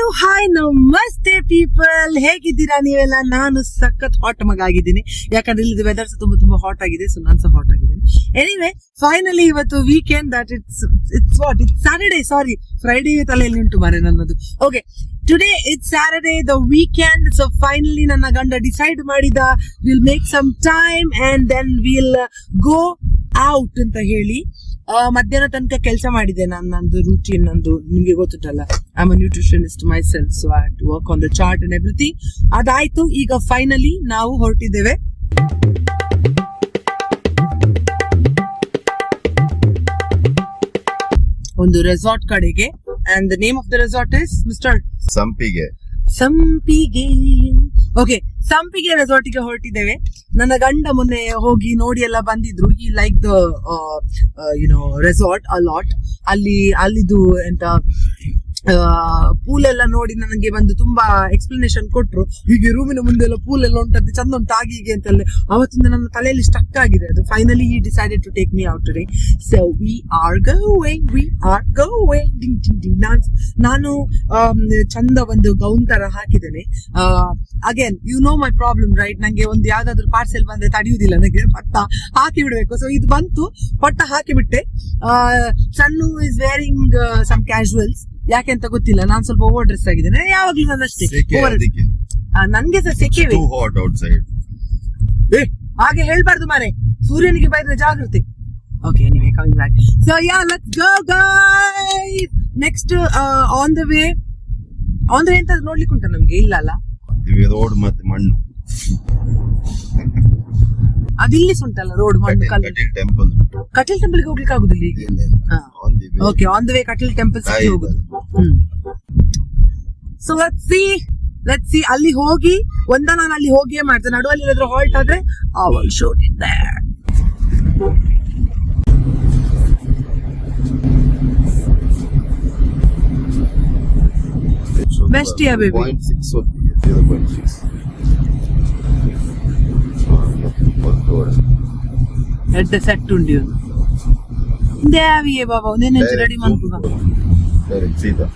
Hello hi ನಮಸ್ತೆ people, ಹೇಗಿದ್ದೀರಾ ನೀವೆಲ್ಲ? ನಾನು ಸಖತ್ ಹಾಟ್ ಮಗ ಆಗಿದ್ದೀನಿ, ಯಾಕಂದ್ರೆ ಇಲ್ಲಿ ವೆದರ್ ತುಂಬಾ ಹಾಟ್ ಆಗಿದೆ. ಸೊ ನಾನು ಸಹ ಹಾಟ್ ಆಗಿದ್ದೀನಿ. ಎನಿವೆ, ಫೈನಲಿ ಇವತ್ತು weekend, that it's Saturday, sorry Friday ತಲೆಯಲ್ಲಿ ಉಂಟು ಮಾರೆ ನನ್ನದು. Okay, today it's Saturday, the weekend. So finally ನನ್ನ ಗಂಡ ಡಿಸೈಡ್ ಮಾಡಿದ, will make some time and then will go out ಅಂತ ಹೇಳಿ ಮಧ್ಯಾಹ್ನ ತನಕ ಕೆಲಸ ಮಾಡಿದೆ. ನಂದು ರೂಟೀನ್, ನಂದು ನಿಮ್ಗೆ ಗೊತ್ತುಂಟಲ್ಲ, I am a nutritionist myself, so I have to work on the chart and everything. ಅದಾಯ್ತು. ಈಗ ಫೈನಲಿ ನಾವು ಹೊರಟಿದ್ದೇವೆ ಒಂದು ರೆಸಾರ್ಟ್ ಕಡೆಗೆ. And the name of the resort is mister Sampige. Okay, Sampige resort ಗೆ ಹೊರಟಿದ್ದೇವೆ. ನನ್ನ ಗಂಡ ಮೊನ್ನೆ ಹೋಗಿ ನೋಡಿ ಎಲ್ಲ ಬಂದಿದ್ರು. ಈ like the resort a lot. ಅಲ್ಲಿದು ಎಂತ ಪೂಲ್ ಎಲ್ಲ ನೋಡಿ ನನಗೆ ಬಂದು ತುಂಬಾ ಎಕ್ಸ್ಪ್ಲನೇಷನ್ ಕೊಟ್ರು. ಹೀಗೆ ರೂಮಿನ ಮುಂದೆ ಎಲ್ಲ ಪೂಲ್ ಎಲ್ಲ ಉಂಟಂತೆ, ಚಂದ ಉಂಟು ಆಗಿ ಹೀಗೆ ಅಂತೆಲ್ಲ. ಅವತ್ತಿಂದ ನನ್ನ ತಲೆಯಲ್ಲಿ ಸ್ಟಕ್ ಆಗಿದೆ ಅದು. Finally he decided to take me out today. So we are going. ನಾನು ಚಂದ ಒಂದು ಗೌನ್ ತರ ಹಾಕಿದ್ದೇನೆ. Again you know my problem right. ನಂಗೆ ಒಂದು ಯಾವ್ದಾದ್ರು ಪಾರ್ಸೆಲ್ ಬಂದ್ರೆ ತಡೆಯುವುದಿಲ್ಲ, ನನಗೆ ಪಟ್ಟ ಹಾಕಿ ಬಿಡ್ಬೇಕು. ಸೊ ಇದು ಬಂತು, ಪಟ್ಟ ಹಾಕಿ ಬಿಟ್ಟೆ. Son is wearing some casuals, ಯಾಕೆ ಅಂತ ಗೊತ್ತಿಲ್ಲ. ನಾನ್ ಸ್ವಲ್ಪ ಓವರ್ ಡ್ರೆಸ್ ಆಗಿದ್ದೇನೆ ಯಾವಾಗ್ಲೂ, ನನ್ನಷ್ಟೇ. ನನ್ಗೆ ಸಹ ಸೆಕೆವೆ. ಹಾಗೆ ಹೇಳ್ಬಾರ್ದು ಮಾರೆ, ಸೂರ್ಯನಿಗೆ ಬೈದ್ರೆ ಜಾಗೃತಿ. Okay, anyway, coming back. So yeah, let's go guys. Next on the way ಅಂತ ನೋಡ್ಲಿಕ್ಕೆ ಉಂಟ ನಮ್ಗೆ? ಇಲ್ಲ ಅಲ್ಲ, ರೋಡ್ ಮತ್ತೆ ಮಣ್ಣು ಅದಿಲ್ಲಿ ಉಂಟಲ್ಲ, ರೋಡ್ ಮಣ್ಣು ಕಟೀಲ್ ಟೆಂಪಲ್ ಗೆ ಹೋಗ್ಲಿಕ್ಕೆ ಆಗುದಿಲ್ಲ ಈಗ. Okay, on the way Kateel temple ಹೋಗುದು. ಸೊ ಲೆಟ್ಸ್ ಸಿ ಅಲ್ಲಿ ಹೋಗಿ ನಾನು ಅಲ್ಲಿ ಹೋಗಿಯೇ ಮಾಡ್ತೇನೆ. ನಡುವಲ್ಲಿ ಏನಾದ್ರು ಹಾಲ್ಟ್ ಆದ್ರೆ I will shoot it there. Bestia baby. 0.6. ಎಡ್ಡೆ ಸೆಟ್ ಉಂಡಿ ದೇವಿಯೇ ಬಾಬಾ, ಒಂದೇನು ರೆಡಿ ಮಾಡ್ಕೋ. ಸೀದಾ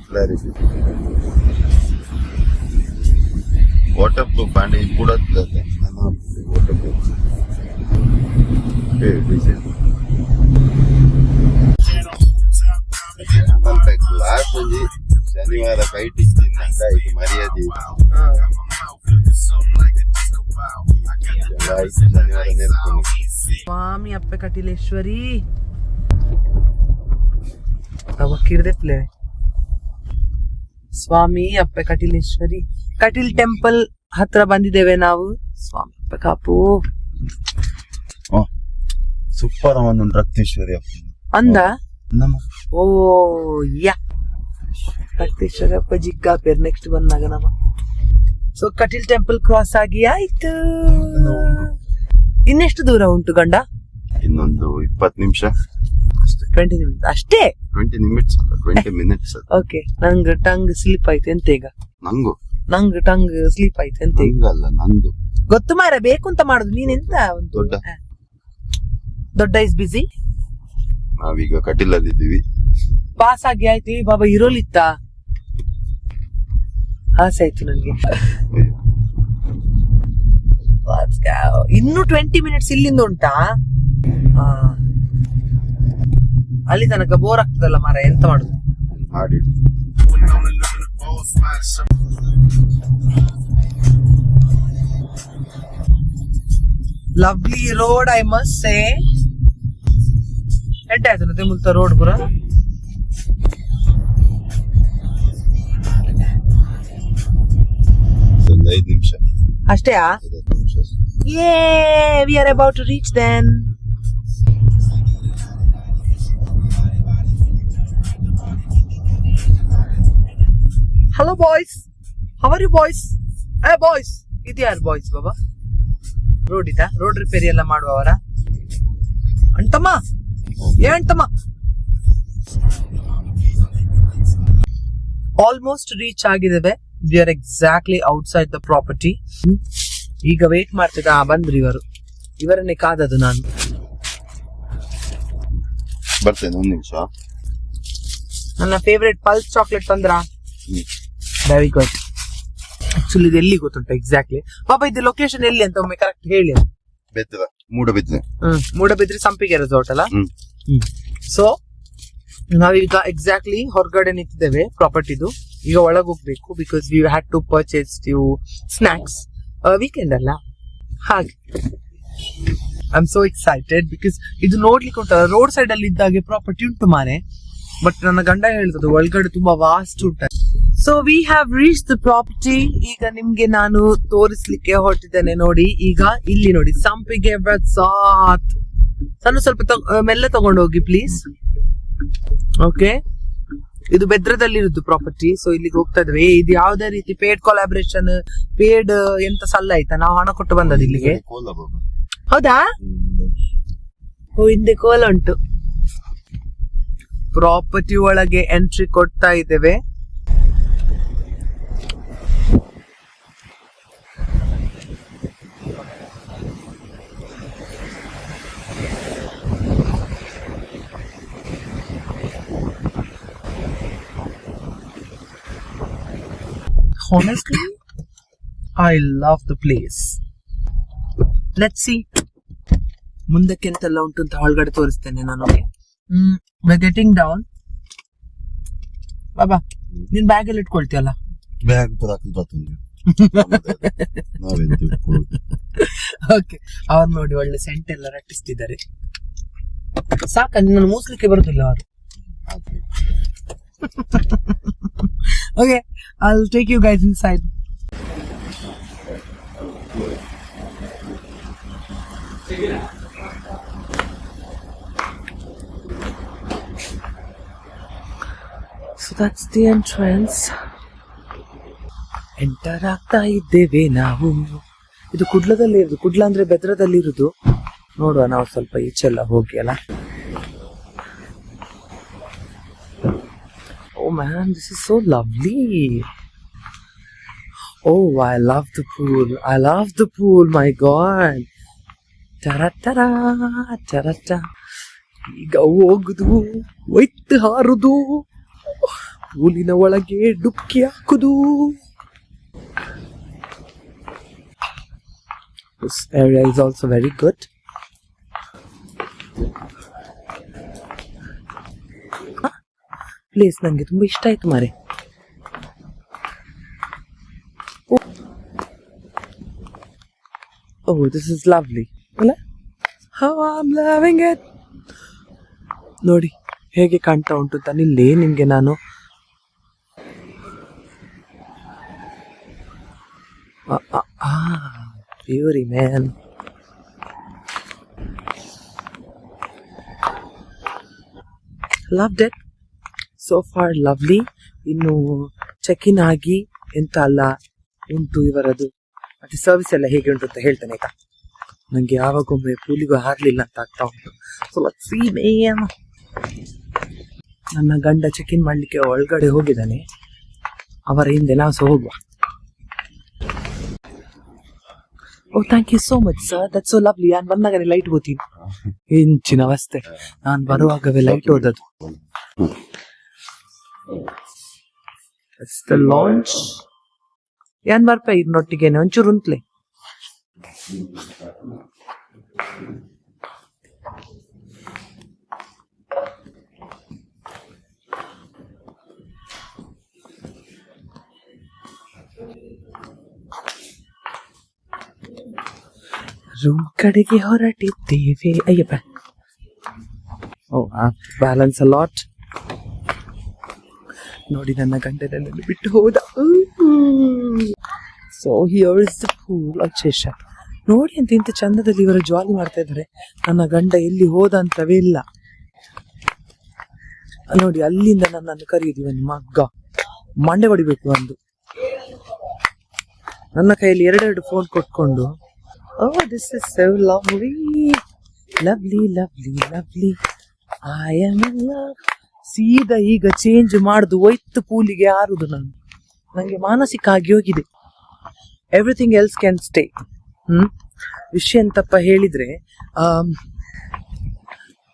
ಕ್ಲಾರಿಟಿ. ವಾಟರ್ ಪ್ರೂಫ್ ಅಂಡ್ ಇದು ಕೂಡ ವಾಟರ್ ಪ್ರೂಫ್. ಗ್ಲಾಸ್ ಒಂಜಿ ಶನಿವಾರ ಕೈಟ್ ಇಚ್ಚಿಂದಂಗ ಇದು ಮರ್ಯಾದೆ. ಶನಿವಾರ ನೆರ್ಕೊಂಡು ಸ್ವಾಮಿ ಅಪ್ಪೆ ಕಟೀಲೇಶ್ವರಿ ಅವಕ್ಕಿರ್ದೆ ಪ್ಲೇ. ಸ್ವಾಮಿ ಅಪ್ಪೆ ಕಟೀಲೇಶ್ವರಿ ಕಟೀಲ್ ಟೆಂಪಲ್ ಹತ್ರ ಬಂದಿದ್ದೇವೆ ನಾವು. ಸ್ವಾಮಿ ಅಪ್ಪೆ ಕಾಪು ಸೂಪರ್ ಒಂದು ರಕ್ತೇಶ್ವರಿ ಅಂದ. ಓ ಯಾ, ರಕ್ತೇಶ್ವರಿ ಅಪ್ಪ ಜಿಗ್ಗಾ ಪೇರ್ ನೆಕ್ಸ್ಟ್ ಬಂದಾಗ ನಮ್ಮ. ಸೊ ಕಟೀಲ್ ಟೆಂಪಲ್ ಕ್ರಾಸ್ ಆಗಿ ಆಯ್ತು. ಇನ್ನೆಷ್ಟು ದೂರ ಉಂಟು ಗಂಡ? ಇನ್ನೊಂದು 20 ನಿಮಿಷ. 20 ನಿಮಿಷ ಅಷ್ಟೇ? 20 ನಿಮಿಟ್ಸ್ ಅಲ್ಲ, 20 ಮಿನಿಟ್ಸ್. ಓಕೆ, ನಂಗೆ ಟಂಗ್ ಸ್ಲಿಪ್ ಆಯ್ತು ಎಂತ ಈಗ? ನಂಗೆ ಟಂಗ್ ಸ್ಲಿಪ್ ಆಯ್ತು ಎಂತ ಈಗ? ಅಲ್ಲ, ನಂದು ಗೊತ್ತು ಮಾರ, ಬೇಕು ಅಂತ ಮಾಡುದು. ನೀನೆಂತ ದೊಡ್ಡ ಇಸ್ ಬಿಸಿ. ನಾವೀಗ ಕಟೀಲಲ್ಲಿ ಇದ್ದೀವಿ. ಪಾಸ್ ಆಗಿ ಆಯ್ತು. ಬಾಬಾ ಇರೋಲಿತ್ತ ಆಸೆ ಆಯ್ತು ನನ್ಗೆ. ಇನ್ನು 20 ಮಿನಿಟ್ಸ್ ಇಲ್ಲಿಂದ ಉಂಟಾ? ಅಲ್ಲಿ ತನಕ ಬೋರ್ ಆಗ್ತದಲ್ಲ ಮಾರ, ಎಂತ ಮಾಡುದು? Lovely road I must say. ಎಡ್ಡೆ ಆಯ್ತು ತೆಮುಲ್ತ ರೋಡ್ ಪುರ. ಒಂದು 5 ನಿಮಿಷ ಅಷ್ಟೇ. We are about to reach then. Hello boys, how are you boys? Hey boys, ಇದು ಯಾರು ಬಾಯ್ಸ್ ಬಾಬಾ? ರೋಡ್ ಇದ? ರೋಡ್ ರಿಪೇರಿ ಎಲ್ಲ ಮಾಡುವವರ ಅಂಟಮ್ಮ? ಏಂಟಮ್ಮ? ಆಲ್ಮೋಸ್ಟ್ ರೀಚ್ ಆಗಿದ್ದೇವೆ. We are exactly outside the property. ಈಗ ವೇಟ್ ಮಾಡ್ತಿದ್ದ. ಬಂದ್ರು ಇವರನ್ನೇ ಕಾದದು ನಾನು. ಬರ್ತೇನೆ, ಒಂದ್ ನಿಮಿಷ. ನನ್ನ ಫೇವ್ರೆಟ್ ಪಲ್ಸ್ ಚಾಕ್ಲೇಟ್ ತಂದ್ರ. Very good. ಆಕ್ಚುಲಿ ಇದು ಎಲ್ಲಿ ಗೊತ್ತುಂಟ ಎಕ್ಸಾಕ್ಟ್ಲಿ ಪಾಪ, ಇದು ಲೊಕೇಶನ್ ಎಲ್ಲಿ ಅಂತ ಒಮ್ಮೆ ಕರೆಕ್ಟ್ ಹೇಳಿ. ಬೆತ್ತದ ಮೂಡಬಿದ್ರೆ. ಮೂಡಬಿದ್ರೆ ಸಂಪಿಗೆ ರೆಸಾರ್ಟ್ ಅಲ್ಲ. ಸೊ ನಾವೀಗ ಎಕ್ಸಾಕ್ಟ್ಲಿ ಹೊರಗಡೆ ನಿಂತಿದ್ದೇವೆ ಪ್ರಾಪರ್ಟಿದು. ಈಗ ಒಳಗೆ ಹೋಗ್ಬೇಕು because we had to purchase few snacks. Weekend ಅಲ್ಲ ಹಾಗೆ. I am so excited because ಇದು ನೋಡ್ಲಿಕ್ಕೆ ಉಂಟಲ್ಲ ರೋಡ್ ಸೈಡ್ ಅಲ್ಲಿ ಇದ್ದಾಗೆ ಪ್ರಾಪರ್ಟಿ ಉಂಟು ಮಾರೆ. ಬಟ್ ನನ್ನ ಗಂಡ ಹೇಳ್ತದೆ ಒಳಗಡೆ ತುಂಬಾ ವಾಸ್ಟ್ ಉಂಟು. So we have reach the property. ಈಗ ನಿಮ್ಗೆ ನಾನು ತೋರಿಸ್ಲಿಕ್ಕೆ ಹೊರಟಿದ್ದೇನೆ. ನೋಡಿ ಈಗ ಇಲ್ಲಿ ನೋಡಿ ಸಂಪಿಗೆ ರೆಸಾರ್ಟ್. ಸ್ವಲ್ಪ ಮೆಲ್ಲ ತಗೊಂಡು ಹೋಗಿ ಪ್ಲೀಸ್. ಓಕೆ, ಇದು ಬೆದ್ರದಲ್ಲಿರುದು ಪ್ರಾಪರ್ಟಿ. ಸೊ ಇಲ್ಲಿಗೆ ಹೋಗ್ತಾ ಇದ್ವಿ. ಇದು ಯಾವ್ದೇ ರೀತಿ ಪೇಡ್ ಕೊಲಾಬರೇಷನ್ ಪೇಡ್ ಎಂತ ಸಲ್ಲ ಆಯ್ತಾ, ನಾವು ಹಣ ಕೊಟ್ಟು ಬಂದದ್ದು ಇಲ್ಲಿಗೆ. ಹೌದಾ? ಓ, ಹಿಂದೆ ಕೋಲ ಉಂಟು. ಪ್ರಾಪರ್ಟಿ ಒಳಗೆ ಎಂಟ್ರಿ ಕೊಡ್ತಾ ಇದ್ದೇವೆ. Honestly, I love the place. Let's see. ಮುಂದಕ್ಕೆ ಎಂತೆಲ್ಲ ಉಂಟು ಅಂತ ಒಳಗಡೆ ತೋರಿಸ್ತೇನೆ ನಾನು. We're getting down. ಬಾಬಾ, ನೀನ್ ಬ್ಯಾಗ್ ಅಲ್ಲಿ ಇಟ್ಕೊಳ್ತೀಯಲ್ಲ? ಬ್ಯಾಗ್ ಬರ್ತದೆ. ಓಕೆ, ಅವ್ರು ನೋಡಿ ಒಳ್ಳೆ ಸೆಂಟ್ ಎಲ್ಲ ರಟ್ಟಿಸ್ತಿದ್ದಾರೆ. ಸಾಕ, ನನ್ನ ಮೂಸ್ಲಿಕ್ಕೆ ಬರುದಿಲ್ಲ ಅವರು. Okay, I'll take you guys inside. So that's the entrance. Enter ಆಗ್ತಾ ಇದ್ದೇವೆ ನಾವು. ಇದು ಕುಡ್ಲದಲ್ಲಿ ಇರುದು. ಕುಡ್ಲ ಅಂದ್ರೆ ಬೆದ್ರದಲ್ಲಿ ಇರುದು. ನೋಡುವ ನಾವು ಸ್ವಲ್ಪ ಈಚೆಲ್ಲ ಹೋಗಿ ಅಲ್ಲ. Oh man, this is so lovely. Oh, I love the pool. I love the pool, my God. Taratara, tarata. ಈಗ ಹೋಗುದು, ಒಯ್ತು ಹಾರುದು, ಪೂಲಿನ ಒಳಗೆ ಡುಕ್ಕಿ ಹಾಕುದು. This area is also very good. Place ನಂಗೆ ತುಂಬಾ ಇಷ್ಟ ಆಯ್ತು ಮಾರೆ. Oh, this is lovely. ಅಲ್ಲ? How I'm loving it. ನೋಡಿ ಹೇಗೆ ಕಾಣ್ತಾ ಉಂಟು ತಾನಿಲ್ಲೇ ನಿಮ್ಗೆ ನಾನು. Beauty, man. Loved it. So far lovely. ಇನ್ನು ಚೆಕ್ ಇನ್ ಆಗಿ ಎಂತ ಅಲ್ಲ ಉಂಟು ಇವರದು ಮತ್ತೆ ಸರ್ವಿಸ್ ಎಲ್ಲ ಹೇಗೆ ಉಂಟು ಅಂತ ಹೇಳ್ತೇನೆ ಆಯ್ತಾ. ನಂಗೆ ಯಾವಾಗೊಮ್ಮೆ ಪೂಲಿಗೂ ಹಾರ್ಲಿಲ್ಲ ಅಂತ ಆಗ್ತಾ ಉಂಟು. So let's see man. ನನ್ನ ಗಂಡ ಚೆಕ್ ಇನ್ ಮಾಡ್ಲಿಕ್ಕೆ ಒಳಗಡೆ ಹೋಗಿದ್ದಾನೆ. ಅವರ ಹಿಂದೆ ನಾವು ಸಹ ಹೋಗುವ. Oh, thank you so much sir, that's so lovely. ನಾನು ಬಂದಾಗನೇ ಲೈಟ್ ಹೋಗ್ತೀನಿ. ಹೆಂಚಿನ ಅವಸ್ಥೆ, ನಾನು ಬರುವಾಗವೇ ಲೈಟ್ ಹೋದದ್ದು. ದ ಲಾಂಚ್ ಏನ್ ಬರ್ಪ ಇದನ್ನೊಟ್ಟಿಗೆನೆ ಒಂಚೂರು ಉಂಟ್ಲೆ. ರೂಮ್ ಕಡೆಗೆ ಹೊರಟಿದ್ದೇವೆ. ಅಯ್ಯಪ್ಪ, ಓ ಬ್ಯಾಲೆನ್ಸ್ ಅ ಲಾಟ್. ನೋಡಿ ನನ್ನ ಗಂಡನಲ್ಲಿ ಬಿಟ್ಟು ಹೋದ. So here is the pool of ಚೆಶರ್. ನೋಡಿ ಅಂತ ಇಂಥ ಚಂದದಲ್ಲಿ ಇವರು ಜಾಲಿ ಮಾಡ್ತಾ ಇದ್ದಾರೆ. ನನ್ನ ಗಂಡ ಎಲ್ಲಿ ಹೋದ ಅಂತವೇ ಇಲ್ಲ. ನೋಡಿ ಅಲ್ಲಿಂದ ನನ್ನನ್ನು ಕರೆಯುದು ಮಗ್ಗ ಮಂಡೆ ಹೊಡಿಬೇಕು ಒಂದು. ನನ್ನ ಕೈಯಲ್ಲಿ ಎರಡೆರಡು ಫೋನ್ ಕೊಟ್ಕೊಂಡು, oh this is so lovely lovely lovely lovely I am in love. ಸೀದಾ ಈಗ ಚೇಂಜ್ ಮಾಡುದು, ಒಯ್ತು ಪೂಲಿಗೆ ಆರುದು. ನಂಗೆ ಮಾನಸಿಕ ಆಗಿ ಹೋಗಿದೆ. Everything else can stay. ವಿಷಯ ಎಂತಪ್ಪ ಹೇಳಿದ್ರೆ,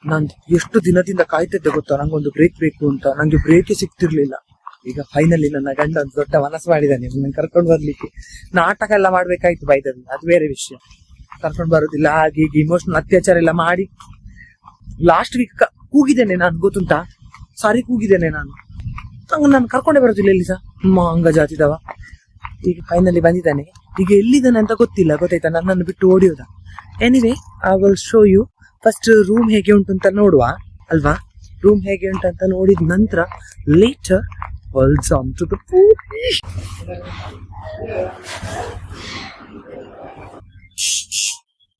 ನಾನ್ ಎಷ್ಟು ದಿನದಿಂದ ಕಾಯ್ತಿದ್ದೆ ಗೊತ್ತಾ, ನಂಗೊಂದು ಬ್ರೇಕ್ ಬೇಕು ಅಂತ. ನಂಗೆ ಬ್ರೇಕೇ ಸಿಗ್ತಿರ್ಲಿಲ್ಲ. ಈಗ ಫೈನಲಿ ನನ್ನ ಗಂಡ ಒಂದು ದೊಡ್ಡ ಮನಸ್ಸು ಮಾಡಿದ್ದಾನೆ ನನ್ನ ಕರ್ಕೊಂಡು ಬರ್ಲಿಕ್ಕೆ. ನಾಟಕ ಎಲ್ಲ ಮಾಡ್ಬೇಕಾಯ್ತು ಬೈದಲ್ಲಿ, ಅದು ಬೇರೆ ವಿಷಯ. ಕರ್ಕೊಂಡು ಬರೋದಿಲ್ಲ ಹಾಗೆ ಹೀಗೆ ಇಮೋಷನಲ್ ಅತ್ಯಾಚಾರ ಎಲ್ಲ ಮಾಡಿ ಲಾಸ್ಟ್ ವೀಕ್ ಕೂಗಿದ್ದೇನೆ ನಾನು, ಗೊತ್ತುಂಟಾ? ಸಾರಿ ಕೂಗಿದ್ದೇನೆ ನಾನು. ನಾನು ಕರ್ಕೊಂಡೇ ಬರೋದಿಲ್ಲ ಎಲ್ಲಿ ಸಹ, ಅಂಗ ಜಾತಿದವ. ಈಗ ಫೈನಲಿ ಬಂದಿದ್ದಾನೆ. ಈಗ ಎಲ್ಲಿದ್ದಾನೆ ಅಂತ ಗೊತ್ತಿಲ್ಲ, ಗೊತ್ತಾಯ್ತಾ? ನನ್ನನ್ನು ಬಿಟ್ಟು ಓಡಿಯೋದ. Anyway, I will show you. First room ಹೇಗೆ ಉಂಟು ಅಂತ ನೋಡುವ ಅಲ್ವಾ? ರೂಮ್ ಹೇಗೆ ಉಂಟು ಅಂತ ನೋಡಿದ ನಂತರ litre welcome to the pool.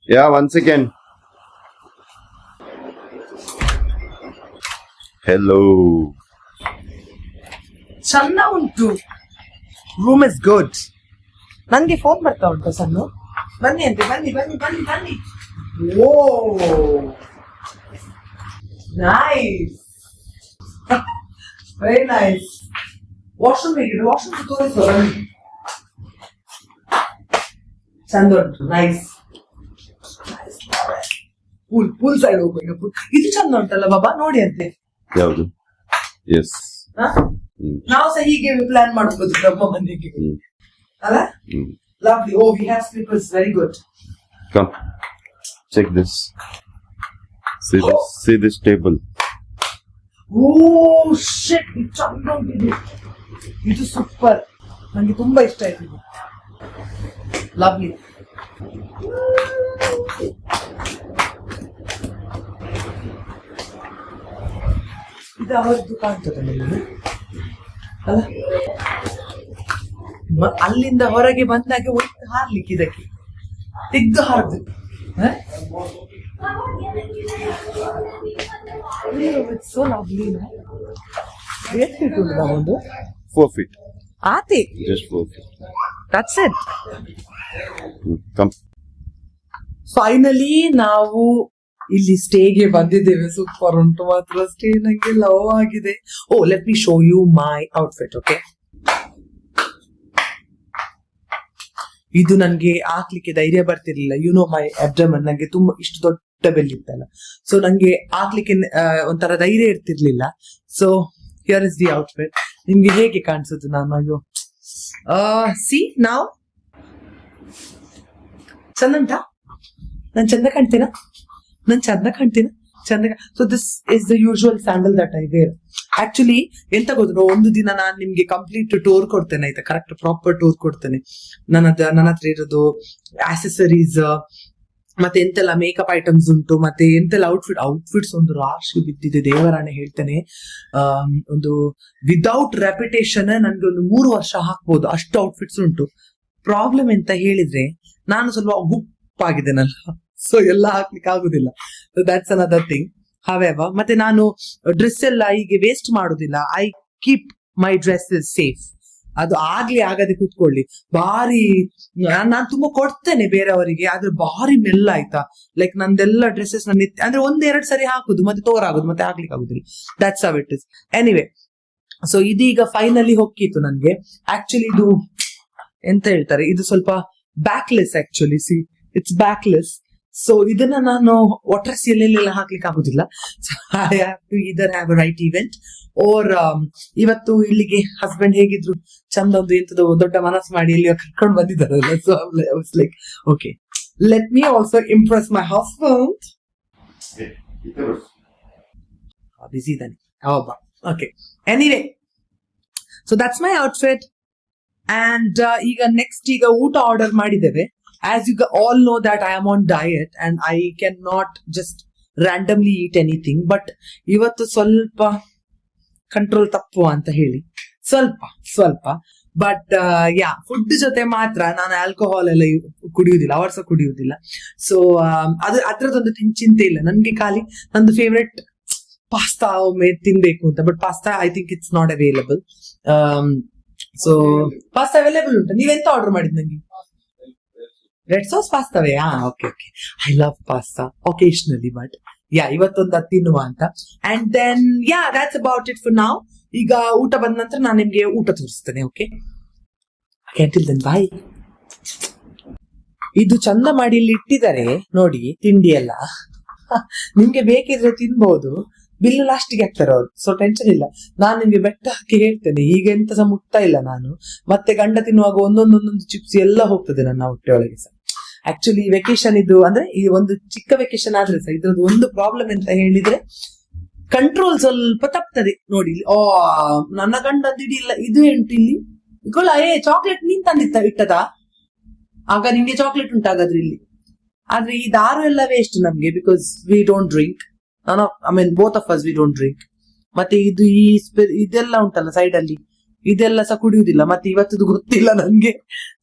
Yeah, 1 second. Hello. ಚಂದ ಉಂಟು. Room is good. ನನ್ಗೆ ಫೋನ್ ಬರ್ತಾ ಉಂಟು ಸಣ್ಣ. ಬನ್ನಿ ಅಂತೆ, ಬನ್ನಿ ಬನ್ನಿ ಬನ್ನಿ ಬನ್ನಿ. ಓ ನೈಸ್, ವೆರಿ ನೈಸ್. ವಾಶ್ರೂಮ್ ಹೇಗಿದೆ? ವಾಶ್ರೂಮ್ ತೋರಿಸುವ ಬನ್ನಿ. ಚಂದ ಉಂಟು, ನೈಸ್. ಪೂಲ್ ಸೈಡ್ ಹೋಗ್ಬೇಕು. ಇದು ಚಂದ ಉಂಟಲ್ಲ ಬಾಬಾ, ನೋಡಿ ಅಂತೆ. ಯಾವುದು? ಎಸ್. ನಾವು ಸಹ ಹೀಗೆ ಪ್ಲಾನ್ ಮಾಡ್ಬೋದು ನಮ್ಮ ಮನೆಗೆ ಅಲ್ಲ? Lovely. Oh, we have slippers, very good. Come, check this. See this table. Oh shit, ಚಂದ ಉಂಟು. ಇದು ಸೂಪರ್, ನಂಗೆ ತುಂಬಾ ಇಷ್ಟ ಆಯ್ತು ಇದು. ಲವ್ಲಿ. ಇದು ಅವರದ್ದು ಕಾಣ್ತದೆ ನನಗೆ ಅಲ್ಲ? ಅಲ್ಲಿಂದ ಹೊರಗೆ ಬಂದಾಗ ಒಟ್ಟು ಹಾರ್ಲಿಕ್ಕೆ ಇದಕ್ಕೆ ತೆಗ್ದು ಹಾರ್ದು. So lovely. ಎಷ್ಟು ಫೀಟ್ ಉಂಟು ನಾವೊಂದು? 4 feet. ಆತೆ, Just 4 feet. That's it. Come. Finally ನಾವು ಇಲ್ಲಿ ಸ್ಟೇಗೆ ಬಂದಿದ್ದೇವೆ. ಸೂಪರ್ ಉಂಟು ಮಾತ್ರ ಸ್ಟೇ, ನಂಗೆ ಲವ್ ಆಗಿದೆ. Oh, let me show you my outfit. Okay, ಇದು ನನ್ಗೆ ಹಾಕ್ಲಿಕ್ಕೆ ಧೈರ್ಯ ಬರ್ತಿರ್ಲಿಲ್ಲ. ಯು ನೋ ಮೈ ಅಬ್ಡಮನ್, ನಂಗೆ ತುಂಬಾ ಇಷ್ಟು ದೊಡ್ಡ ಬೆಲ್ ಇತ್ತಲ್ಲ, ಸೊ ನಂಗೆ ಹಾಕ್ಲಿಕ್ಕೆ ಒಂಥರ ಧೈರ್ಯ ಇರ್ತಿರ್ಲಿಲ್ಲ. So here is the outfit. ನಿಮ್ಗೆ ಹೇಗೆ ಕಾಣಿಸುತ್ತೆ ನಾನು? ಅಯ್ಯೋ, ಸಿ ನಾವು ಚಂದ ಉಂಟಾ? ನಾನ್ ಚಂದ ಕಾಣ್ತೀನ? ಚಂದ. So this is the usual sandal that I wear. Actually ಎಂತ ಗೊತ್ತು, ಒಂದು ದಿನ ನಾನು ನಿಮ್ಗೆ ಕಂಪ್ಲೀಟ್ ಟೂರ್ ಕೊಡ್ತೇನೆ ಆಯ್ತಾ? ಕರೆಕ್ಟ್ ಪ್ರಾಪರ್ ಟೂರ್ ಕೊಡ್ತೇನೆ. ನನ್ನ ಹತ್ರ ಇರೋದು ಆಕ್ಸೆಸರೀಸ್, ಮತ್ತೆ ಎಂತೆಲ್ಲ ಮೇಕಪ್ ಐಟಮ್ಸ್ ಉಂಟು, ಮತ್ತೆ ಎಂತೆಲ್ಲ ಔಟ್ಫಿಟ್ಸ್ ಒಂದು ರಾಶಿ ಬಿದ್ದಿದೆ. ದೇವರಾಣೆ ಹೇಳ್ತೇನೆ, ಒಂದು ವಿದೌಟ್ ರೆಪ್ಯುಟೇಷನ್ ನನ್ಗೆ ಒಂದು 3 ವರ್ಷ ಹಾಕ್ಬೋದು, ಅಷ್ಟು ಔಟ್ಫಿಟ್ಸ್ ಉಂಟು. ಪ್ರಾಬ್ಲಮ್ ಎಂತ ಹೇಳಿದ್ರೆ, ನಾನು ಸ್ವಲ್ಪ ಗುಪ್ಪಾಗಿದ್ದೇನಲ್ಲ, ಸೊ ಎಲ್ಲ ಹಾಕ್ಲಿಕ್ಕೆ ಆಗುದಿಲ್ಲ. That's another thing. ಹಾವೆವರ್, ಮತ್ತೆ ನಾನು ಡ್ರೆಸ್ ಎಲ್ಲ ಹೀಗೆ ವೇಸ್ಟ್ ಮಾಡುದಿಲ್ಲ. I keep my dress safe. ಅದು ಆಗದೆ ಕೂತ್ಕೊಳ್ಳಿ. ಭಾರಿ ನಾನ್ ತುಂಬಾ ಕೊಡ್ತೇನೆ ಬೇರೆಯವರಿಗೆ, ಆದ್ರೆ ಭಾರಿ ಮೆಲ್ಲ ಆಯ್ತಾ. ಲೈಕ್ ನಂದೆಲ್ಲ ಡ್ರೆಸ್ಸಸ್ ನಾನು ಅಂದ್ರೆ 1-2 ಸರಿ ಹಾಕುದು, ಮತ್ತೆ ತೋರಾಗುದು, ಮತ್ತೆ ಹಾಕ್ಲಿಕ್ಕೆ ಆಗುದಿಲ್ಲ. That's how it is. Anyway, so ಇದೀಗ ಫೈನಲಿ ಹೊಕ್ಕಿತ್ತು ನನ್ಗೆ. ಆಕ್ಚುಲಿ ಇದು ಎಂತ ಹೇಳ್ತಾರೆ, ಇದು ಸ್ವಲ್ಪ backless. Actually see, it's backless. So ಇದನ್ನ ನಾನು ಒಟ್ರಸ್ ಎಲ್ಲೆಲ್ಲ ಹಾಕ್ಲಿಕ್ಕೆ ಆಗುದಿಲ್ಲ. I have to either have a right event or ಇವತ್ತು ಇಲ್ಲಿಗೆ ಹಸ್ಬೆಂಡ್ ಹೇಗಿದ್ರು ಚಂದ ಒಂದು ಎಂತದೋ ದೊಡ್ಡ ಮನಸ್ಸು ಮಾಡಿ ಇಲ್ಲಿ ಕರ್ಕೊಂಡು ಬಂದಿದ್ದಾರಲ್ಲ. So I was like, okay, let me also impress my husband. Busy ಇದ್ದಾನೆ ಹಬ್ಬ. Okay, anyway, so that's my outfit. And ಈಗ ನೆಕ್ಸ್ಟ್ ಊಟ ಆರ್ಡರ್ ಮಾಡಿದ್ದೇವೆ. As you all know that I am on diet and I cannot just randomly eat anything. But ಇವತ್ತು ಸ್ವಲ್ಪ control ತಪ್ಪು ಅಂತ ಹೇಳಿ ಸ್ವಲ್ಪ ಬಟ್ ಯಾ, ಫುಡ್ ಜೊತೆ ಮಾತ್ರ ನಾನು ಆಲ್ಕೋಹಾಲ್ ಎಲ್ಲ ಕುಡಿಯುವುದಿಲ್ಲ, ಅವರ್ಸ ಕುಡಿಯುವುದಿಲ್ಲ. ಸೊ ಅದ್ರದ್ದೊಂದು ಚಿಂತೆ ಇಲ್ಲ ನನ್ಗೆ. ಖಾಲಿ ನಂದು ಫೇವ್ರೆಟ್ ಪಾಸ್ತಾ ಒಮ್ಮೆ ತಿನ್ಬೇಕು ಅಂತ. But pasta I think it's not available. So pasta available ಉಂಟು. ನೀವೆಂತ ಆರ್ಡರ್ ಮಾಡಿದ್ ನಂಗೆ? ರೆಡ್ ಸಾಸ್ ಪಾಸ್ತಾವೇ? Okay. I love pasta occasionally, but yeah, ಇವತ್ತೊಂದು ತಿನ್ನುವ ಅಂತ. And then yeah, that's about it for now. ಈಗ ಊಟ ಬಂದ ನಂತರ ನಾನು ನಿಮ್ಗೆ ಊಟ ತೋರಿಸ್ತೇನೆ. Okay, till then bye. ಇದು ಚಂದ ಮಾಡಿ ಇಲ್ಲಿ ಇಟ್ಟಿದ್ದಾರೆ ನೋಡಿ, ತಿಂಡಿ ಎಲ್ಲ. ನಿಮ್ಗೆ ಬೇಕಿದ್ರೆ ತಿನ್ಬಹುದು, ಬಿಲ್ ಲಾಸ್ಟಿಗೆ ಹಾಕ್ತಾರೆ ಅವ್ರು, ಸೊ ಟೆನ್ಷನ್ ಇಲ್ಲ. ನಾನ್ ನಿಮ್ಗೆ ಬೆಟ್ಟ ಹಾಕಿ ಹೇಳ್ತೇನೆ, ಈಗ ಎಂತ ಸಹ ಮುಟ್ತಾ ಇಲ್ಲ ನಾನು. ಮತ್ತೆ ಗಂಡ ತಿನ್ನುವಾಗ ಒಂದೊಂದೊಂದೊಂದು ಚಿಪ್ಸ್ ಎಲ್ಲ ಹೋಗ್ತದೆ ನನ್ನ ಹೊಟ್ಟೆ ಒಳಗೆ ಸಹ. ಆಕ್ಚುಲಿ ವೆಕೇಶನ್ ಇದು ಅಂದ್ರೆ ಈ ಒಂದು ಚಿಕ್ಕ ವೆಕೇಶನ್ ಆದ್ರೆ ಸಹ ಇದ್ರದ್ದು ಒಂದು ಪ್ರಾಬ್ಲಮ್ ಅಂತ ಹೇಳಿದ್ರೆ ಕಂಟ್ರೋಲ್ ಸ್ವಲ್ಪ ತಪ್ತದೆ ನೋಡಿ. ನನ್ನ ಗಂಡ ಇಲ್ಲ ಇದು ಎಂಟು ಇಲ್ಲಿ ಚಾಕ್ಲೇಟ್ ನೀನ್ ತಂದಿತ್ತ ಇಟ್ಟದ, ಆಗ ನಿಂಗೆ ಚಾಕ್ಲೇಟ್ ಉಂಟಾಗದ್ರಿ ಇಲ್ಲಿ. ಆದ್ರೆ ಈ ದಾರು ಎಲ್ಲ ವೇಸ್ಟ್ ನಮ್ಗೆ, because we don't drink. I mean both of us we don't drink. ಮತ್ತೆ ಇದು ಇದೆಲ್ಲ ಉಂಟಲ್ಲ ಸೈಡ್ ಅಲ್ಲಿ, ಇದೆಲ್ಲ ಸಹ ಕುಡಿಯುವುದಿಲ್ಲ. ಮತ್ತೆ ಇವತ್ತದು ಗೊತ್ತಿಲ್ಲ ನಂಗೆ,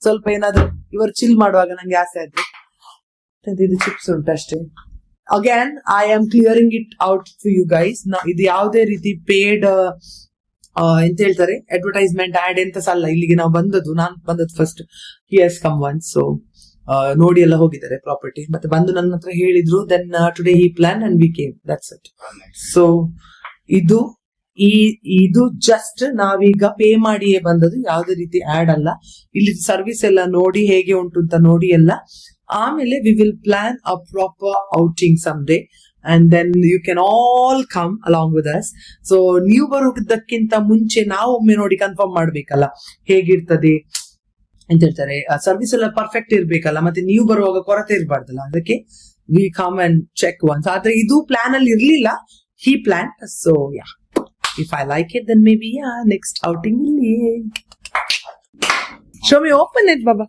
ಸ್ವಲ್ಪ ಏನಾದ್ರು ಇವರು ಚಿಲ್ ಮಾಡುವಾಗ ನಂಗೆ ಆಸೆ ಆದ್ರೆ ಇದು ಚಿಪ್ಸ್ ಉಂಟಷ್ಟೇ. Again I am clearing it out for you guys. ಇದು ಯಾವುದೇ ರೀತಿ ಪೇಡ್ ಎಂತ ಹೇಳ್ತಾರೆ ಅಡ್ವರ್ಟೈಸ್ಮೆಂಟ್ ಆಡ್ ಎಂತ ಸಹ ಅಲ್ಲ. ಇಲ್ಲಿಗೆ ನಾವು ನಾನು ಬಂದದ್ದು first here's come one. So ನೋಡಿ ಎಲ್ಲ ಹೋಗಿದ್ದಾರೆ ಪ್ರಾಪರ್ಟಿ, ಮತ್ತೆ ಬಂದು ನನ್ನ ಹತ್ರ ಹೇಳಿದ್ರು. Then today he plan and we came, that's it. So ಇದು ಜಸ್ಟ್ ನಾವೀಗ ಪೇ ಮಾಡಿಯೇ ಬಂದದ್ದು, ಯಾವುದೇ ರೀತಿ ಆಡ್ ಅಲ್ಲ. ಇಲ್ಲಿ ಸರ್ವಿಸ್ ಎಲ್ಲ ನೋಡಿ ಹೇಗೆ ಉಂಟು ಅಂತ ನೋಡಿ ಎಲ್ಲ, ಆಮೇಲೆ we will plan a proper outing some day and then you can all come along with us. So ನೀವು ಬರೋದಕ್ಕಿಂತ ಮುಂಚೆ ನಾವು ಒಮ್ಮೆ ನೋಡಿ ಕನ್ಫರ್ಮ್ ಮಾಡ್ಬೇಕಲ್ಲ ಹೇಗಿರ್ತದೆ ಅಂತ ಹೇಳ್ತಾರೆ. ಸರ್ವಿಸ್ ಎಲ್ಲ ಪರ್ಫೆಕ್ಟ್ ಇರ್ಬೇಕಲ್ಲ, ಮತ್ತೆ ನೀವು ಬರುವಾಗ ಕೊರತೆ ಇರಬಾರ್ದಲ್ಲ, ಅದಕ್ಕೆ we come and check once. ಆದ್ರೆ ಇದು ಪ್ಲಾನ್ ಅಲ್ಲಿ ಇರ್ಲಿಲ್ಲ, he plan. So yeah, if I like it then maybe next outing ಇಲ್ಲಿ. ಶೋ ಮಿ ಓಪನ್ ಇಟ್ ಬಾಬಾ.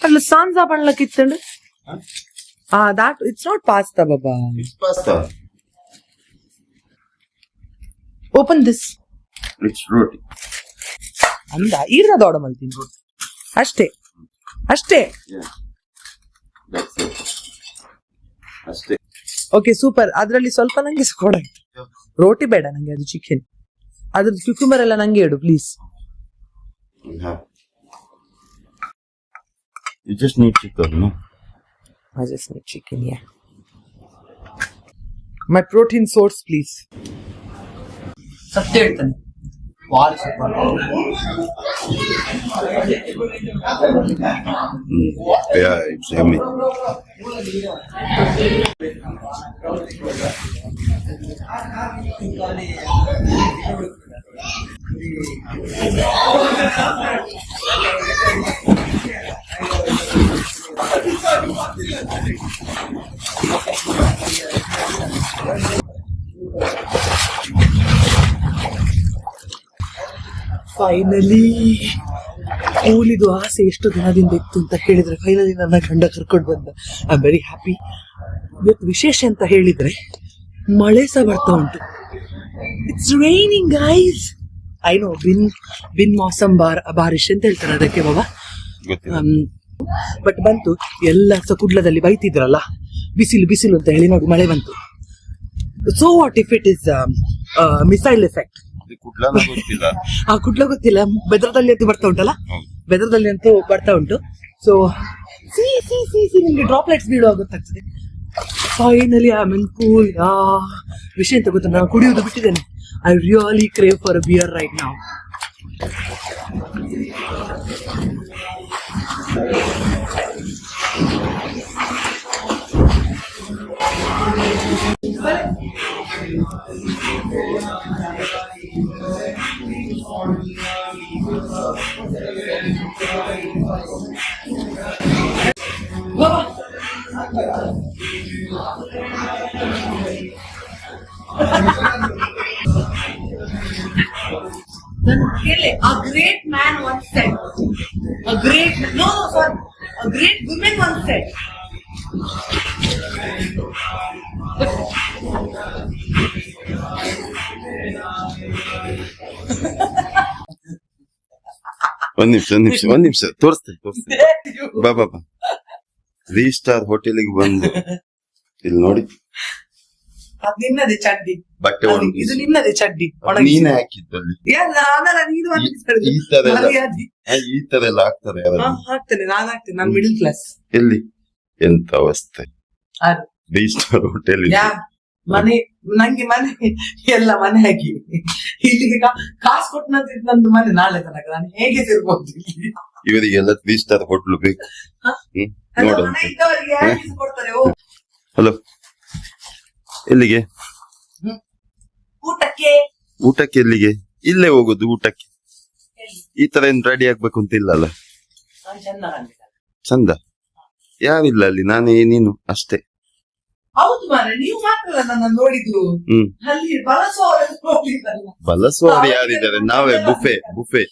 ಅಲ್ಲ ಸಾಂಜಾ ಬಣ್ಲಕ್ಕಿತ್ತಂಡು that it's not pasta baba, It's pasta. open this. It's roti. ಅಂದ ಈರ್ನ ದೊಡ್ಡ ಮಲ್ತೀನಿ ರೊಟ್ಟಿ ಅಷ್ಟೇ. Yeah. That's it. ಅಷ್ಟೇ. Okay super. ಅದ್ರಲ್ಲಿ ಸ್ವಲ್ಪ ನಂಗೆ ಕೊಡ, ರೋಟಿ ಬೇಡ ನಂಗೆ, ಅದು ಚಿಕನ್. ಅದ್ರದ್ದು ಕ್ಯೂಕ್ಯುಂಬರ್ ಎಲ್ಲ ನಂಗೆ ಇಡು please. You just need chicken, no? I just need chicken, yeah. My protein source, please. ಸತ್ಯ ಹೇಳ್ತಾನೆ. Yeah, it's yummy. ಫೈನಲಿ ಕೂಲಿದು ಆಸೆ ಎಷ್ಟು ದಿನದಿಂದ ಇತ್ತು ಅಂತ ಹೇಳಿದ್ರೆ ಫೈನಲಿ ನನ್ನ ಗಂಡ ಕರ್ಕೊಂಡು ಬಂದ. I am very happy. ಇವತ್ತು ವಿಶೇಷ ಅಂತ ಹೇಳಿದ್ರೆ ಮಳೆ ಸಹ ಬರ್ತಾ ಉಂಟು. It's raining guys. I know ಬಿನ್ ಮೌಸಮ್ ಬಾರಿಶ್ ಅಂತ ಹೇಳ್ತಾರೆ ಅದಕ್ಕೆ ಬಾಬಾ. ಬಟ್ ಬಂತು, ಎಲ್ಲ ಸಹ ಕುಡ್ಲದಲ್ಲಿ ಬೈತಿದ್ರಲ್ಲ ಬಿಸಿಲು ಅಂತ ಹೇಳಿ, ನೋಡಿ ಮಳೆ ಬಂತು. So what if it is missile effect? ಆ ಕುಡ್ಲ ಗೊತ್ತಿಲ್ಲ, ಬೆದರದಲ್ಲಿ ಅಂತೂ ಬರ್ತಾ ಉಂಟಲ್ಲ, ಬೆದರದಲ್ಲಿ ಅಂತೂ ಬರ್ತಾ ಉಂಟು. ಸೊ ನಿಮ್ಗೆ ಡ್ರಾಪ್ಲೆಟ್ಸ್ ಬೀಳುವಾಗ ಗೊತ್ತಾಗ್ತದೆ. Finally I mean cool. ವಿಷಯ ಅಂತ ಗೊತ್ತಾ, ನಾನು ಕುಡಿಯೋದು ಬಿಟ್ಟಿದ್ದೇನೆ. I really crave for a beer right now. A great man once said, a great woman once said, ಒಂದ್ ನಿಮಿಷ ತೋರಿಸ್ತೇನೆ. ಬಾ 3 ಸ್ಟಾರ್ ಹೋಟೆಲಿಗೆ ಬಂದು ಇಲ್ಲಿ ನೋಡಿ, ಅದು ನಿನ್ನದೇ ಚಡ್ಡಿ, ಬಟ್ಟೆ ಇದು ನಿನ್ನದೇ ಚಡ್ಡಿ, ನೀನೇ ಹಾಕಿದ್ದಲ್ಲಿ. ಈ ತರ ಎಲ್ಲ ಹಾಕ್ತಾರೆ, ಹಾಕ್ತೇನೆ ನಾನು, ಹಾಕ್ತೇನೆ. ನಾನು ಮಿಡಲ್ ಕ್ಲಾಸ್. ಎಲ್ಲಿ ಎಂತ ಅವಸ್ಥೆ. 3 ಸ್ಟಾರ್ ಹೋಟೆಲ್ ಮನೆ, ನಂಗೆ ಮನೆ ಎಲ್ಲ ಮನೆ ಹಾಕಿ ಇಲ್ಲಿಗೆ ಕಾಸು ಕೊಟ್ಟು ನಂದು ಮನೆ ನಾಳೆ ತನಕ ನಾನು ಹೇಗೆ ತಿರ್ಬೋದು ಇಲ್ಲಿ. ಇವರಿಗೆಲ್ಲ 3 ಸ್ಟಾರ್ ಹೋಟ್ಲು ಬೇಕು. ಹ? ನೋಡಂತೆ. ಇದ್ದವರಿಗೆ ಯಾಕೆ ಕೊಡ್ತಾರೆ ಓ ಹಲೋ, ಎಲ್ಲಿಗೆ? ಊಟಕ್ಕೆ ಊಟಕ್ಕೆ ಎಲ್ಲಿಗೆ? ಇಲ್ಲೇ ಹೋಗುದು ಊಟಕ್ಕೆ. ಈ ತರ ಏನ್ ರೆಡಿ ಆಗ್ಬೇಕು ಅಂತ ಇಲ್ಲಲ್ಲ. ಚಂದ ಯಾರಿಲ್ಲ ಅಲ್ಲಿ, ನಾನೇ ನೀನು ಅಷ್ಟೇ. ಹೌದು ಮಾರ್ರೆ, ನೀವು ಮಾತ್ರ ಅಲ್ಲ ನನ್ನ ನೋಡಿದ್ದು. ಅಲ್ಲಿ ಬಳಸುವವರೆಲ್ಲ ನೋಡಿದ್ದಲ್ಲ. ಬಳಸುವವರು ಯಾರಿದ್ದಾರೆ? ನಾವೇ ಬುಫೆ ಬುಫೆ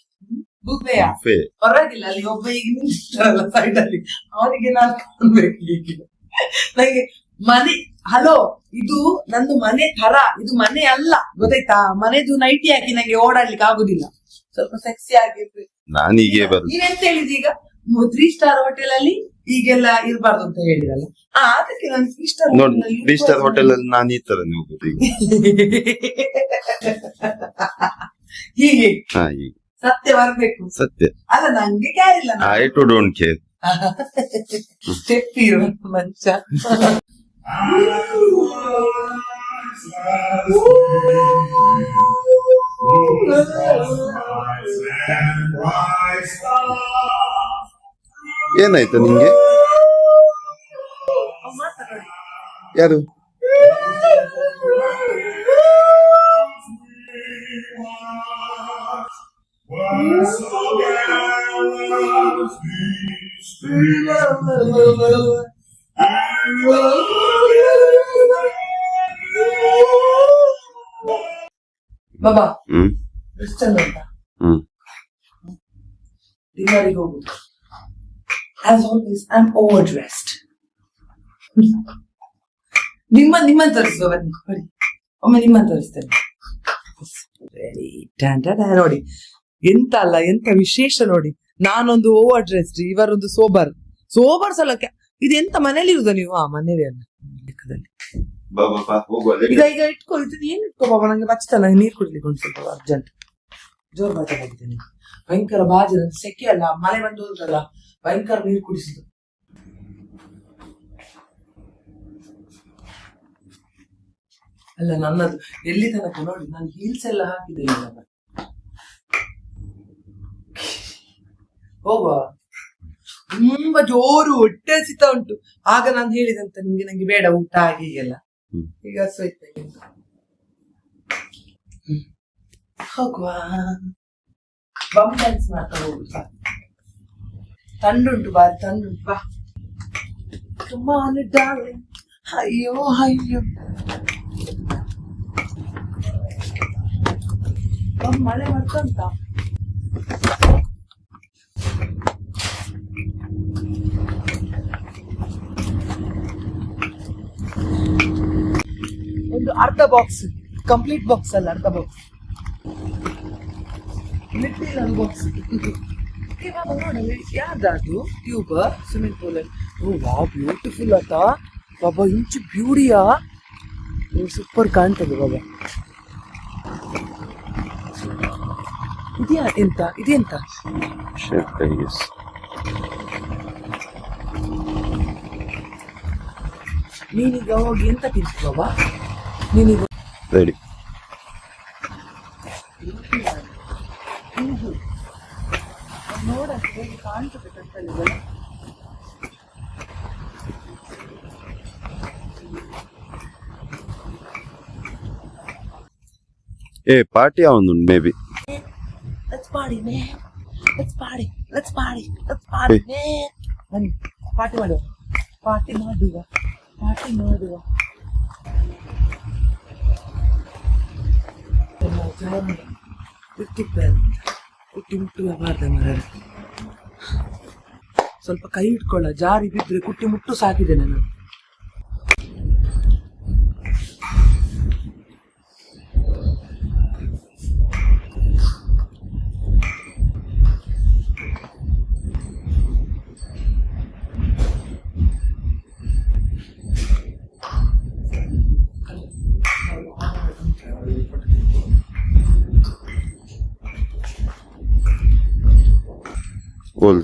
ಬುಫೆಯ ಬುಫೆ. ಪರವಾಗಿಲ್ಲ, ಅಲ್ಲಿ ಒಬ್ಬ ಈಗ ನಿಂತಿರ್ತಾರಲ್ಲ ಸೈಡ್ ಅಲ್ಲಿ, ಅವರಿಗೆ ನಾನು ಕಾಣ್ಬೇಕು ಈಗ. ನಂಗೆ ಮನೆ, ಹಲೋ, ಇದು ನಂದು ಮನೆ ತರ, ಇದು ಮನೆ ಅಲ್ಲ ಗೊತ್ತಾಯ್ತಾ? ಮನೆದು ನೈಟಿ ಹಾಕಿ ನಂಗೆ ಓಡಾಡ್ಲಿಕ್ಕೆ ಆಗುದಿಲ್ಲ, ಸ್ವಲ್ಪ ಸೆಕ್ಸಿ ಆಗಿರ್ಬೇಕು. ನಾನೀಗೆ ಬರುದು. ನೀವೆಂತ ಹೇಳಿದ್ ಈಗ 3 ಸ್ಟಾರ್ ಹೋಟೆಲ್ ಅಲ್ಲಿ ಈಗೆಲ್ಲ ಇರ್ಬಾರ್ದು ಅಂತ ಹೇಳಿರಲ್ಲ, ಅದಕ್ಕೆ ನಾನು 3 ಸ್ಟಾರ್ ನೋಡಿ, 3 ಸ್ಟಾರ್ ಹೋಟೆಲ್ ಅಲ್ಲಿ ನಾನು ಈ ತರ ಹೋಗುದು ಈಗ. ಹೀಗೆ ಹಾ, ಈಗ ಸತ್ಯ ಬರ್ಬೇಕು. ಸತ್ಯ ಅಲ್ಲ, ನಂಗೆ ಕ್ಯಾರಿಲ್ಲ, ಐ ಟು ಡೋಂಟ್ ಕೇರ್. ತೆಪ್ಪಿ ಇರುವ ಮಂಚ. ಏನಾಯ್ತು ನಿಂಗೆ? ಯಾರು? ಬಾಬಾ ಹ್ಮ್ ಎಷ್ಟು ಚಂದ ಉಂಟಾ? ಹ್ಮ್ ಡಿನ್ನರಿಗೆ ಹೋಗುದು. As always, I'm overdressed. ನಿಮ್ಮ ತೋರಿಸುವ ನೋಡಿ, ಒಮ್ಮೆ ನಿಮ್ಮ ತೋರಿಸ್ತೇನೆ. ನೋಡಿ, ಎಂತ ಅಲ್ಲ, ಎಂತ ವಿಶೇಷ ನೋಡಿ. ನಾನೊಂದು ಓವರ್ ಡ್ರೆಸ್ಡ್, ಇವರೊಂದು ಸೋಬರ್ ಸಲಕ್ಕೆ. ಇದು ಎಂತ ಮನೇಲಿ ಇರುದ ನೀವು? ಮನೇಲಿ ಅಲ್ಲ, ಲೆಕ್ಕದಲ್ಲಿ. ಈಗ ಇಟ್ಕೊಳ್ತೀನಿ. ಏನ್ ಇಟ್ಕೋ ಬಾಬಾ, ನಂಗೆ ಬಚ್ಚಿತ, ನಂಗೆ ನೀರು ಕುಡ್ಲಿಕ್ಕೆ ಒಂದು ಸ್ವಲ್ಪ ಅರ್ಜೆಂಟ್. ಜೋರ್ ಮಾತಾಡಿದ್ದೇನೆ, ಭಯಂಕರ ಬಾಜಿ, ಸೆಕೆ ಅಲ್ಲ, ಮಳೆ ಬಂದು ಹೋದ್ರಲ್ಲ, ಭಯಂಕರ ನೀರು ಕುಡಿಸಿದ್ರು. ಅಲ್ಲ, ನನ್ನದು ಎಲ್ಲಿ ತನಕ ನೋಡಿ, ನಾನು ಹೀಲ್ಸ್ ಎಲ್ಲ ಹಾಕಿದೆ. ಹೋಗುವ, ತುಂಬಾ ಜೋರು ಹೊಟ್ಟೆ ಹಸಿತಾ ಉಂಟು. ಆಗ ನಾನು ಹೇಳಿದಂತ ನಿಮ್ಗೆ, ನಂಗೆ ಬೇಡ ಊಟ ಹೀಗೆಲ್ಲ. ಈಗ ಹಸುವಾಯ್ತು. ಹೋಗುವ, ಬಮ್ ಡ್ಯಾನ್ಸ್ ಮಾಡ್ತಾ ಹೋಗುದು. ತಂಡುಂಟು, ಬಾರಿ ತಂಡುಂಟು, ಬಾ. ತುಂಬಾ ಡಾರ್ಲಿಂಗ್, ಅಯ್ಯೋ ಅಯ್ಯೋ, ಮಳೆ ಬರ್ತಂತ. ಒಂದು ಅರ್ಧ ಬಾಕ್ಸ್, ಕಂಪ್ಲೀಟ್ ಬಾಕ್ಸ್ ಅಲ್ಲ, ಅರ್ಧ ಬಾಕ್ಸ್, ಲಿಟಲ್ ಬಾಕ್ಸ್. ನೋಡಿ, ಯಾವ್ದು ಟ್ಯೂಬ್ ಸ್ವಿಮ್ಮಿಂಗ್ ಪೂಲ್ ಅಲ್ಲಿ. ಓ ವಾ, ಬ್ಯೂಟಿಫುಲ್ ಆತಾ ಬಾಬಾ, ಇಂಚು ಬ್ಯೂಟಿಯಾ, ಸೂಪರ್ ಕಾಣ್ತದೆ ಬಾಬಾ. ಇದೆಂತ ನೀನೀಗ ಹೋಗಿ ಎಂತ ತಿಂತ ಬಾಬಾ? ನೀನೀಗ ರೆಡಿ. ನೋಡಕ್ಕೆ ಹೇಗೆ ಕಾಣ್ತದೆ ಕತ್ತಲಿಗೆ. ಪಾರ್ಟಿ ಅವನು may be. Let's party, man. Let's party. Let's party. Let's party, man. ಬನ್ನಿ, ಪಾರ್ಟಿ ಮಾಡುವ, ಪಾರ್ಟಿ ಮಾಡುವ, ಪಾರ್ಟಿ ಮಾಡುವ. ಕುಟ್ಟಿ ಮುಟ್ಟಬಾರ್ದ ಮರ. ಸ್ವಲ್ಪ ಕೈ ಇಟ್ಕೊಳ್ಳ, ಜಾರಿ ಬಿದ್ರೆ ಕುಟ್ಟಿ ಮುಟ್ಟು ಸಾಕಿದ್ದೇನೆ ನಾನು. बोल.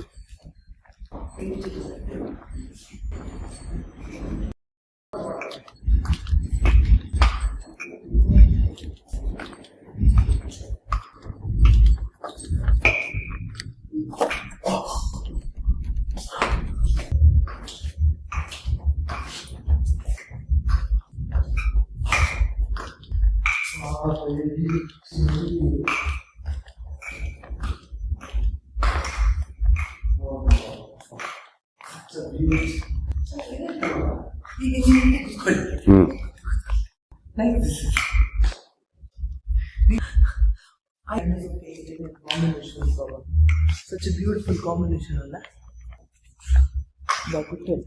ಹ್ಮ್ Like this. I combination. Such a beautiful combination, Allah. But good.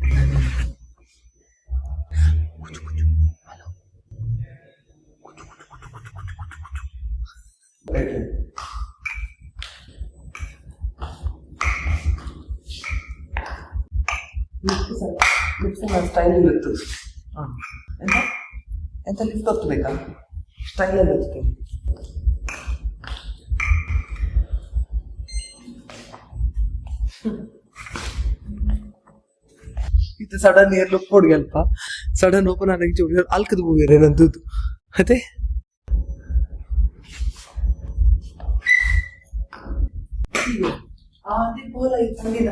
Lift style ಇರುತ್ತೆ. ಎಂತ ಲಿಫ್ಟ್ ಹೋಗ್ಬೇಕಾ? ಸ್ಟೈಲಲ್ಲಿ ಇರುತ್ತೆ. ಇದು ಸಡನ್ ಏರ್ ಲುಕ್ ಕೊಡಿ ಅಲ್ಪ. ಸಡನ್ ಓಪನ್ ಆಗಿ ಅಲ್ಕದ ಮೂವಿ ಏನಂತದ್ದು ಅದೇ ಅದೇ ಕೋಲ ಇತ್ತು ಹಂಗಿದ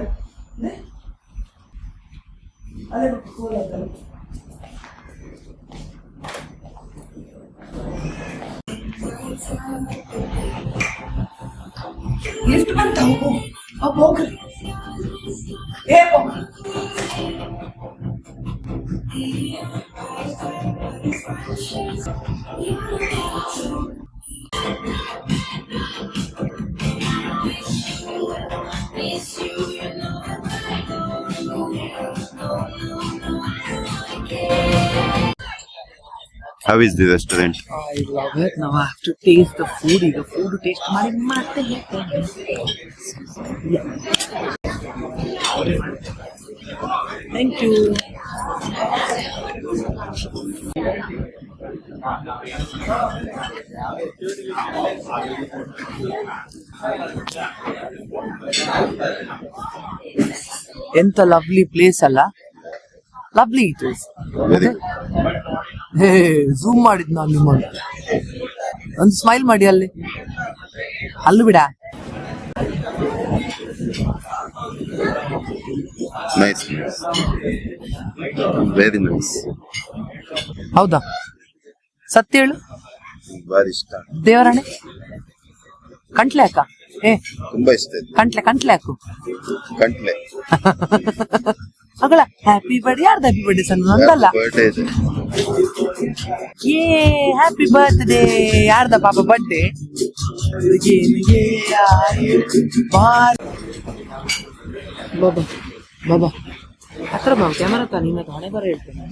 ಅದೇ ಕೋಲ ಆಯ್ತಲ್ಲ. ಲಿಫ್ಟ್ ಬಂತ ಹೋಗ್ರಿ ಏ ಹೋಗ್ರಿ. How is the restaurant? I love it. Now I have to taste the food. ಈಗ food taste ಮಾಡಿ ಮತ್ತೆ ಹೇಳ್ತೇನೆ. Yeah. Thank you. ಎಂತ ಲವ್ಲಿ ಪ್ಲೇಸ್ ಅಲ್ಲ. Lovely it is. Hey zoom ಮಾಡಿದ್ ನಾನು ನಿಮ್ಮನ್ನು ಒಂದು ಸ್ಮೈಲ್ ಮಾಡಿ ಅಲ್ಲಿ ಅಲ್ಲೂ ಬಿಡ. Nice. Very nice. ಹೌದಾ? ಸತ್ಯ ಹೇಳು. ಬಾರಿ ಇಷ್ಟ. ದೇವರಾಣೆ ಕಂಟ್ಲೆ ಅಕ್ಕ. ತುಂಬಾ ಇಷ್ಟ. ಕಂಟ್ಲೆ ಹಾಕು. ಕಂಟ್ಲೆ ಮಗಳ ಹ್ಯಾಪಿ ಬರ್ಡೇ. ಯಾರ್ದು ಹ್ಯಾಪಿ ಬರ್ಡೇ ಸಣ್ಣ ನಂದಲ್ಲ. ಬರ್ಡೇ ಇದೆ. ಏ ಹ್ಯಾಪಿ ಬರ್ತ್ಡೇ. ಯಾರ್ದ ಪಾಪ ಬರ್ಡೇ? ಬಾಬಾ ಬಾಬಾ ಹತ್ರ ಬಾ. ಕ್ಯಾಮರಾ ತಾ ನಿನ್ನ ಹಣೆ ಬರ ಹೇಳ್ತೇನೆ.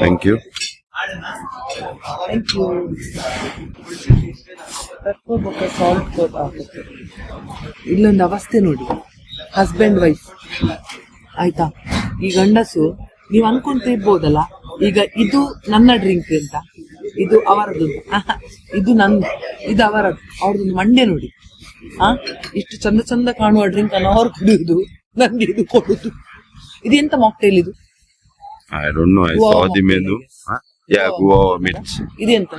Thank you. Thank you. Salt ಹಾಕುತ್ತೆ. ಇಲ್ಲೊಂದು ಅವಸ್ಥೆ ನೋಡಿ. ಹಸ್ಬೆಂಡ್ ವೈಫ್ ಆಯ್ತಾ. ಈ ಗಂಡಸು ನೀವು ಅನ್ಕೊಂತ ಇರ್ಬೋದಲ್ಲ ಈಗ ಇದು ನನ್ನ ಡ್ರಿಂಕ್ ಅಂತ, ಇದು ಅವರದ್ದು, ಇದು ನಂದು, ಇದು ಅವರದ್ದು. ಅವ್ರದ್ದು ಮಂಡೆ ನೋಡಿ. ಇಷ್ಟು ಚಂದ ಚಂದ ಕಾಣುವ ಡ್ರಿಂಕ್ ಅನ್ನು ಅವ್ರು ಕುಡಿಯುದು, ನನ್ಗೆ ಇದು ಕೊಡುದು. ಇದು ಎಂತ ಮಾಕ್ಟೇಲ್ ಇದು? I don't know. I saw the menu. Yeah, guava mint. ಇದೆಂತ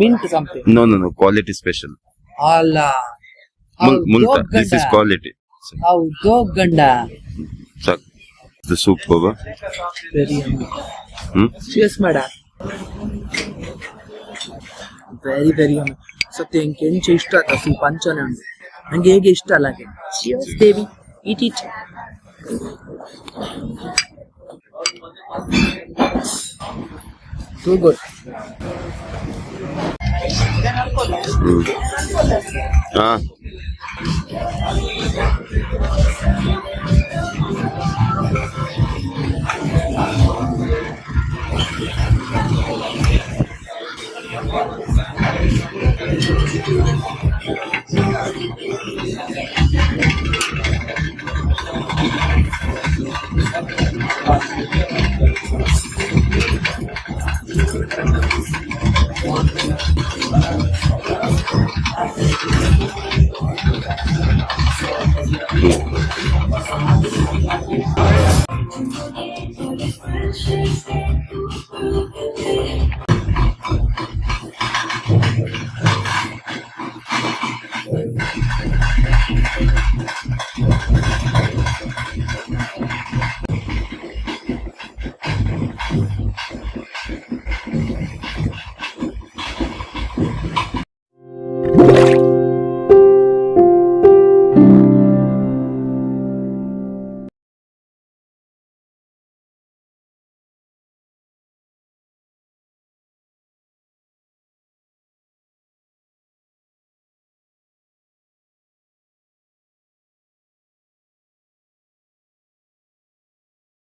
mint something. No. Quality special. ಅಲ್ಲ Multa. This is quality. ಹೌದು ಗಂಡ. The soup, Baba. Very yummy. Cheers, madam. Very yummy. ಸತ್ಯ ಹೆಂಗೆ ಎಂಚ ಇಷ್ಟ ಆಯ್ತಾ ಸೂಪ್ ಅಂಚನೆ ಉಂಟು ನಂಗೆ. ಹೇಗೆ ಇಷ್ಟ ಅಲ್ಲ ಹಾಗೆ. Cheers, baby. Eat it. Too good.